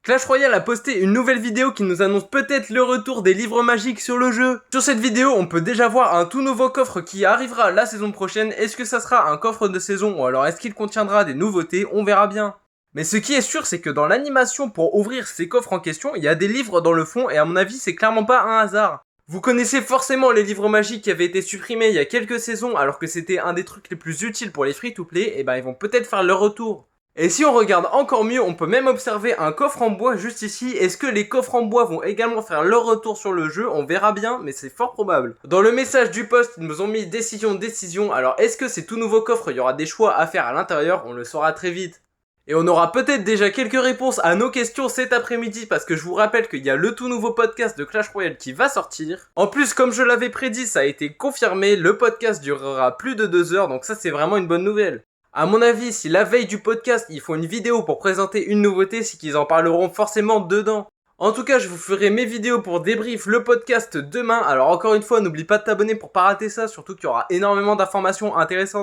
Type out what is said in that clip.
Clash Royale a posté une nouvelle vidéo qui nous annonce peut-être le retour des livres magiques sur le jeu. Sur cette vidéo, on peut déjà voir un tout nouveau coffre qui arrivera la saison prochaine. Est-ce que ça sera un coffre de saison ou alors est-ce qu'il contiendra des nouveautés? On verra bien. Mais ce qui est sûr, c'est que dans l'animation pour ouvrir ces coffres en question, il y a des livres dans le fond et à mon avis, c'est clairement pas un hasard. Vous connaissez forcément les livres magiques qui avaient été supprimés il y a quelques saisons alors que c'était un des trucs les plus utiles pour les free-to-play, et ben ils vont peut-être faire leur retour. Et si on regarde encore mieux, on peut même observer un coffre en bois juste ici. Est-ce que les coffres en bois vont également faire leur retour sur le jeu? On verra bien, mais c'est fort probable. Dans le message du post, ils nous ont mis décision. Alors est-ce que ces tout nouveaux coffres, il y aura des choix à faire à l'intérieur? On le saura très vite. Et on aura peut-être déjà quelques réponses à nos questions cet après-midi parce que je vous rappelle qu'il y a le tout nouveau podcast de Clash Royale qui va sortir. En plus, comme je l'avais prédit, ça a été confirmé, le podcast durera plus de 2 heures, donc ça c'est vraiment une bonne nouvelle. À mon avis, si la veille du podcast, ils font une vidéo pour présenter une nouveauté, c'est qu'ils en parleront forcément dedans. En tout cas, je vous ferai mes vidéos pour débrief le podcast demain. Alors encore une fois, n'oublie pas de t'abonner pour pas rater ça, surtout qu'il y aura énormément d'informations intéressantes.